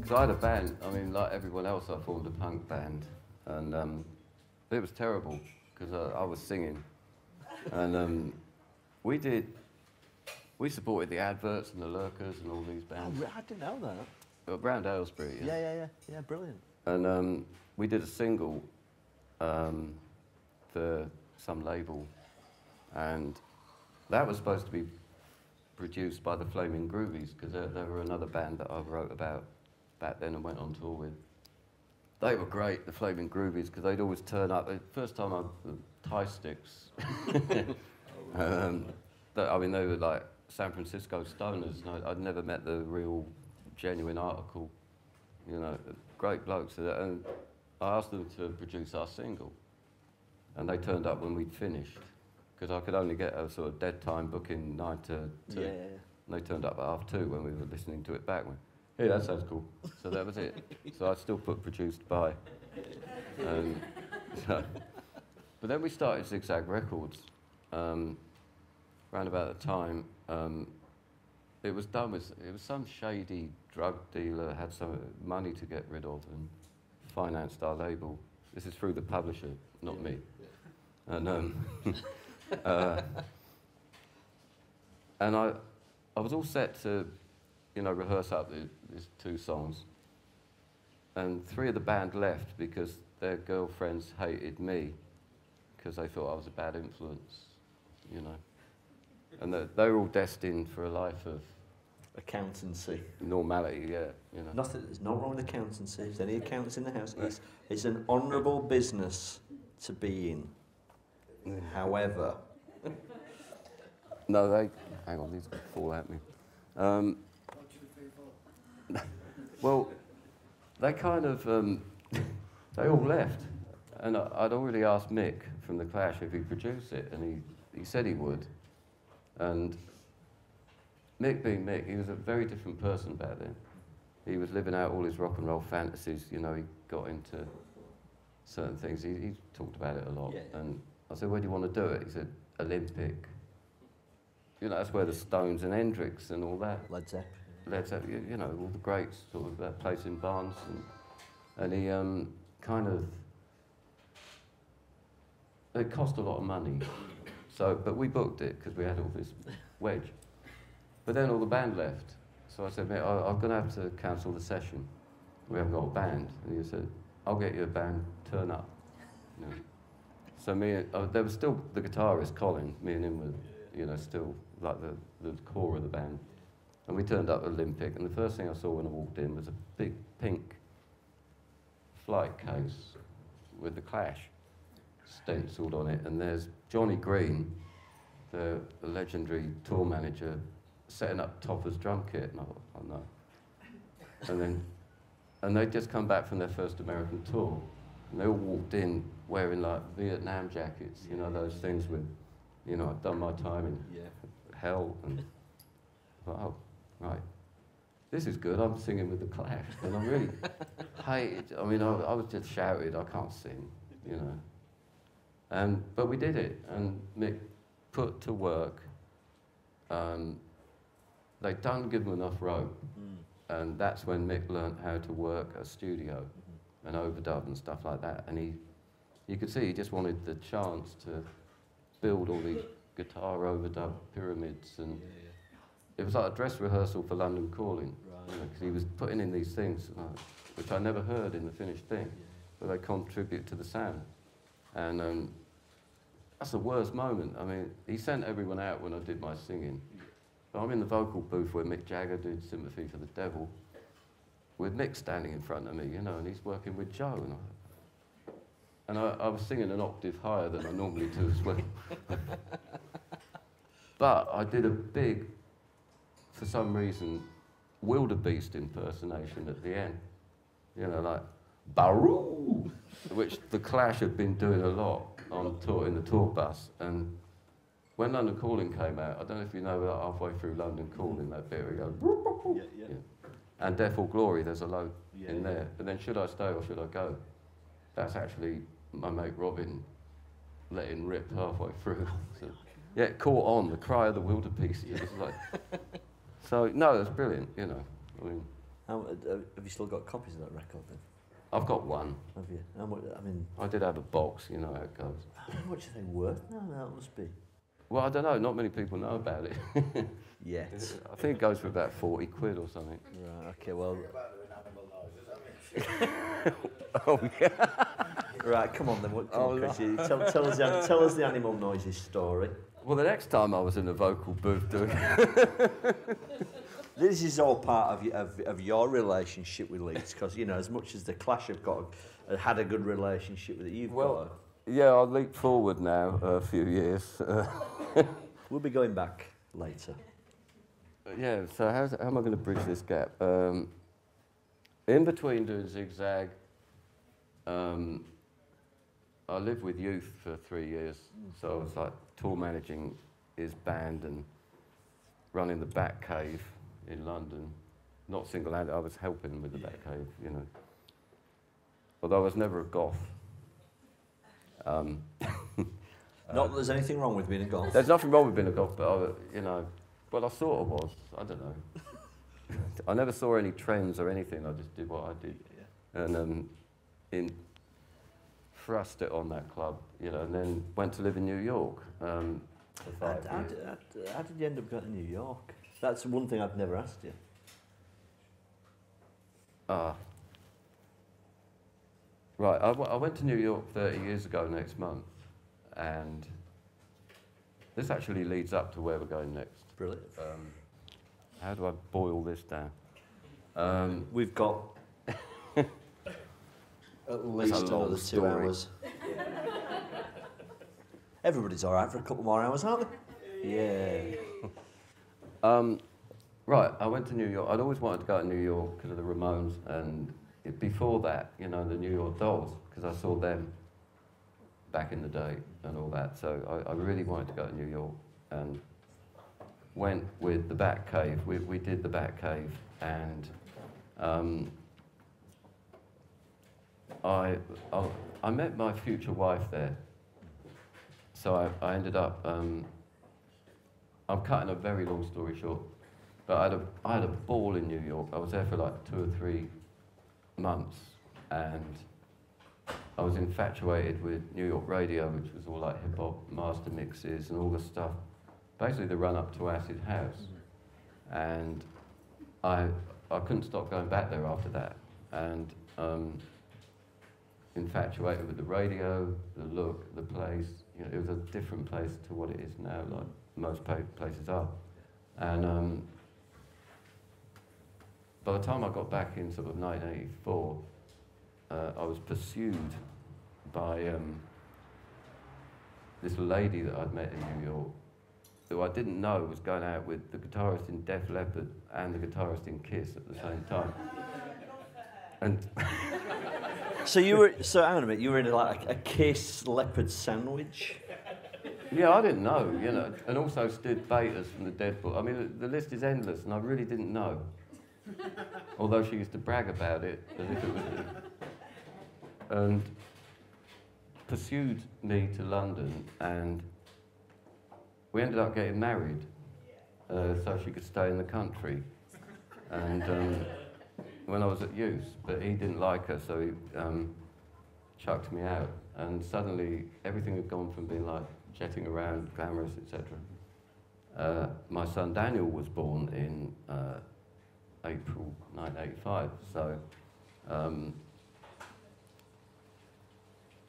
because I had a band, I mean, like everyone else, I formed a punk band, and it was terrible, because I was singing, and we supported the Adverts and the Lurkers and all these bands. Oh, I didn't know that. Around Aylesbury, yeah. Yeah, brilliant. And we did a single for some label, and that was supposed to be produced by the Flaming Groovies, because they were another band that I wrote about back then and went on tour with. They were great, the Flaming Groovies, because they'd always turn up. The first time Tie Sticks. I mean, they were like San Francisco stoners, and I'd never met the real, genuine article, you know, great blokes. And I asked them to produce our single, and they turned up when we'd finished, because I could only get a sort of dead time booking 9 to 2. Yeah. And they turned up at 2:30 when we were listening to it back. Hey, that sounds cool. So that was it. So I still put produced by. But then we started Zigzag Records. Round about the time, it was done with, it was some shady drug dealer had some money to get rid of and financed our label. This is through the publisher, not me. And and I was all set to, you know, rehearse up these 2 songs. And 3 of the band left because their girlfriends hated me because they thought I was a bad influence, you know. And they were all destined for a life of accountancy. Normality, yeah, you know. There's no wrong with accountancy. If there's any accountants in the house, it's an honourable business to be in. However... No, hang on, these could fall at me. Well, they kind of, they all left. And I'd already asked Mick from The Clash if he'd produce it, and he said he would. And Mick being Mick, he was a very different person back then. He was living out all his rock and roll fantasies, you know, he got into certain things. He talked about it a lot. Yeah. And I said, where do you want to do it? He said, Olympic. You know, that's where the Stones and Hendrix and all that. Led Zeppelin, you know, all the greats, sort of that place in Barnes. And he kind of, it cost a lot of money. So, but we booked it because we had all this wedge. But then all the band left. So I said, mate, I'm going to have to cancel the session. We haven't got a band. And he said, I'll get you a band, turn up. You know. So there was still the guitarist, Colin, me and him were, you know, still like the core of the band. And we turned up at Olympic, and the first thing I saw when I walked in was a big pink flight case with The Clash stenciled on it, and there's Johnny Green, the legendary tour manager, setting up Topper's drum kit, and I thought, oh no. And they'd just come back from their first American tour, and they all walked in wearing like Vietnam jackets, you know, those things with, you know, I've done my time in hell, and I thought, oh, right, this is good, I'm singing with The Clash, and I really hated, I mean, I was just shouted, I can't sing, you know. But we did it, and Mick put to work, they didn't give him enough rope, and that's when Mick learnt how to work a studio and overdub and stuff like that, and you could see he just wanted the chance to build all these guitar overdub pyramids, and it was like a dress rehearsal for London Calling, because he was putting in these things, which I never heard in the finished thing, but they contribute to the sound. And that's the worst moment. I mean, he sent everyone out when I did my singing. But I'm in the vocal booth where Mick Jagger did Sympathy for the Devil, with Mick standing in front of me, you know, and he's working with Joe. And I was singing an octave higher than I normally do as well. But I did a big, for some reason, wildebeest impersonation at the end. You know, like, Baroo, which The Clash had been doing a lot on tour, in the tour bus. And when London Calling came out, I don't know if you know that halfway through London Calling, that bit where it goes, yeah. And Death or Glory, there's a load in there. But then Should I Stay or Should I Go? That's actually my mate Robin letting rip halfway through. So, yeah, it caught on, the cry of the wildebeest. It was like, so, no, it's brilliant, you know. I mean, Have you still got copies of that record then? I've got one. Have you? How much, I mean, I did have a box, you know how it goes. how much are they worth now? That must be. Well, I don't know, not many people know about it. Yet. I think it goes for about 40 quid or something. Right, okay, well. Oh, yeah. Right, come on then. Come on, Chris. Tell us the animal noises story. Well, the next time I was in the vocal booth doing This is all part of your relationship with Leeds, because, you know, as much as the Clash have had a good relationship with it, you've got. Yeah, I'll leap forward now a few years. We'll be going back later. Yeah, so how am I going to bridge this gap? In between doing Zigzag, I lived with youth for 3 years, so I was like tour managing his band and running the Bat Cave in London. Not single-handed, I was helping him with the Bat Cave, you know. Although I was never a goth. Not that there's anything wrong with being a goth. There's nothing wrong with being a goth, but you know, well, I sort of was. I don't know. I never saw any trends or anything. I just did what I did, and thrust it on that club, you know, and then went to live in New York for 5 years. How did you end up going to New York? That's one thing I've never asked you. Right, I went to New York 30 years ago next month, and this actually leads up to where we're going next. Brilliant. How do I boil this down? We've got at least another 2 hours. Everybody's all right for a couple more hours, aren't they? Yeah. Right, I went to New York. I'd always wanted to go to New York because of the Ramones, and before that, you know, the New York Dolls, because I saw them back in the day and all that. So I really wanted to go to New York, and went with the Bat Cave. We did the Bat Cave, and I met my future wife there. So I ended up, I'm cutting a very long story short, but I had a ball in New York. I was there for like 2 or 3 months, and I was infatuated with New York radio, which was all like hip-hop, master mixes and all the stuff. Basically the run-up to Acid House. And I couldn't stop going back there after that. And infatuated with the radio, the look, the place. You know, it was a different place to what it is now, like most places are. And by the time I got back in sort of 1984, I was pursued by this lady that I'd met in New York, who I didn't know was going out with the guitarist in Def Leppard and the guitarist in Kiss at the same time. And so hang on a minute, you were in like a Kiss Leopard sandwich? yeah, I didn't know, you know, and also Sid Bates from the Dead Book. I mean, the list is endless, and I really didn't know. Although she used to brag about it as if it was, and pursued me to London, and we ended up getting married, so she could stay in the country. And when I was at youth, but he didn't like her, so he chucked me out. And suddenly, everything had gone from being like jetting around, glamorous, etc. My son Daniel was born in April 1985, so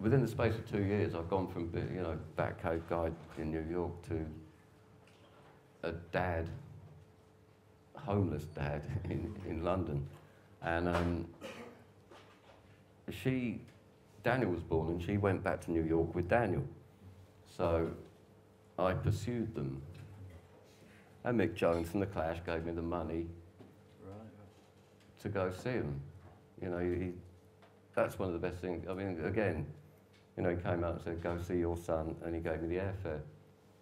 within the space of 2 years, I've gone from being, you know, Batcave guy in New York to a dad, homeless dad in London. And Daniel was born, and she went back to New York with Daniel. So I pursued them. And Mick Jones from The Clash gave me the money to go see him. You know, that's one of the best things. I mean, again, you know, he came out and said, go see your son, and he gave me the airfare.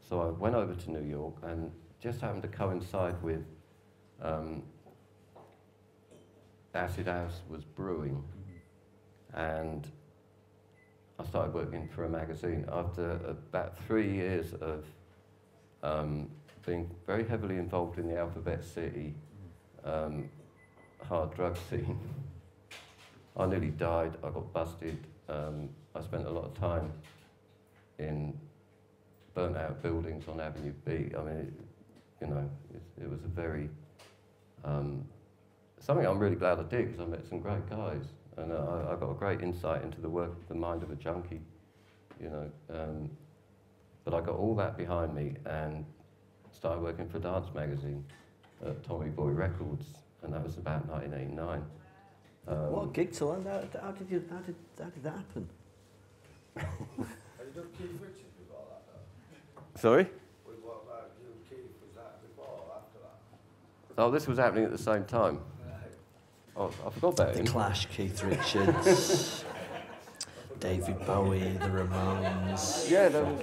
So I went over to New York, and just happened to coincide with Acid House was brewing, and I started working for a magazine. After about 3 years of being very heavily involved in the Alphabet City, hard drug scene. I nearly died, I got busted. I spent a lot of time in burnt out buildings on Avenue B. I mean, it was a very, something I'm really glad I did, because I met some great guys. And I got a great insight into the mind of a junkie, but I got all that behind me and started working for a dance magazine at Tommy Boy Records, and that was about 1989. What a gig to learn. How did that happen? Have you done Keith Richards before that, though? Sorry? What about you and Keith? Was that before or after that? Oh, this was happening at the same time. Oh, I forgot about The him. Clash, Keith Richards, David Bowie, the Ramones. Yeah, no,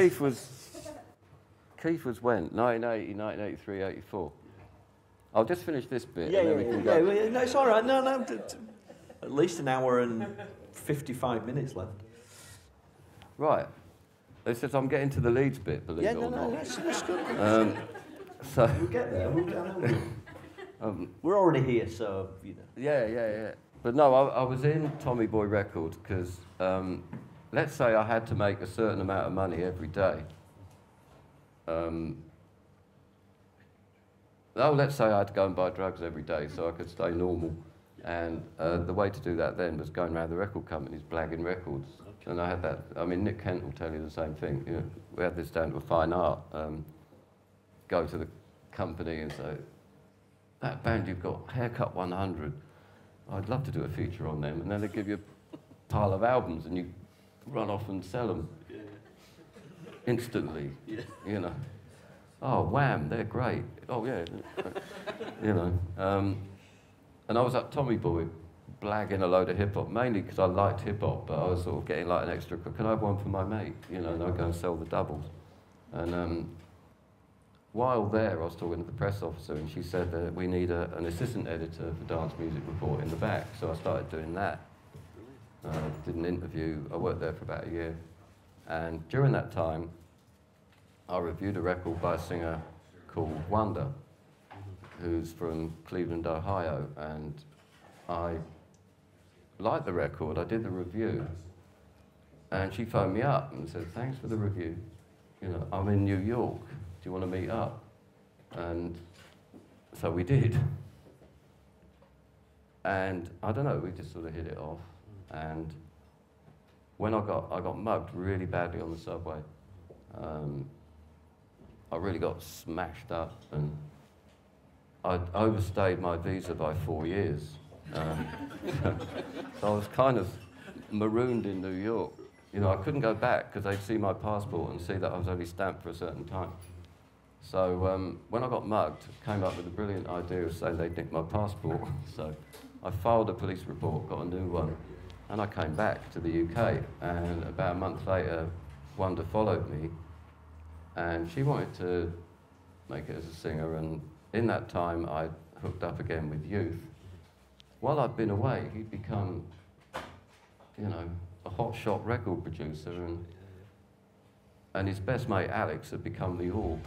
Keith was when? 1980, 1983, 84. I'll just finish this bit and then we can go. No, it's all right. No. At least an hour and 55 minutes left. Right. It says I'm getting to the Leeds bit, believe it or not. That's good. So, We'll get there. We're already here, so, Yeah. But no, I was in Tommy Boy Records because, let's say I had to make a certain amount of money every day. Let's say I had to go and buy drugs every day so I could stay normal. And the way to do that then was going around the record companies, blagging records. Okay. And I had that, Nick Kent will tell you the same thing. We had this down to a fine art. Go to the company and say, that band you've got, Haircut 100, I'd love to do a feature on them. And then they give you a pile of albums and you run off and sell them instantly, Oh, Wham, they're great. Oh, yeah. And I was at Tommy Boy blagging a load of hip-hop, mainly because I liked hip-hop, but I was sort of getting like an extra, can I have one for my mate? And I'd go and sell the doubles. And while there, I was talking to the press officer, and she said that we need an assistant editor for Dance Music Report in the back, so I started doing that. Did an interview. I worked there for about a year. And during that time, I reviewed a record by a singer called Wonder, who's from Cleveland, Ohio, and I liked the record. I did the review, and she phoned me up and said, thanks for the review. I'm in New York. Do you want to meet up? And so we did. And I don't know, we just sort of hit it off. And when I got mugged really badly on the subway. I really got smashed up, and I'd overstayed my visa by 4 years. So I was kind of marooned in New York. I couldn't go back because they'd see my passport and see that I was only stamped for a certain time. So when I got mugged, came up with a brilliant idea of saying they'd nicked my passport. So I filed a police report, got a new one, and I came back to the UK. And about a month later, Wanda followed me, and she wanted to make it as a singer. And in that time, I hooked up again with Youth. While I'd been away, he'd become, a hotshot record producer, and his best mate Alex had become the Orb.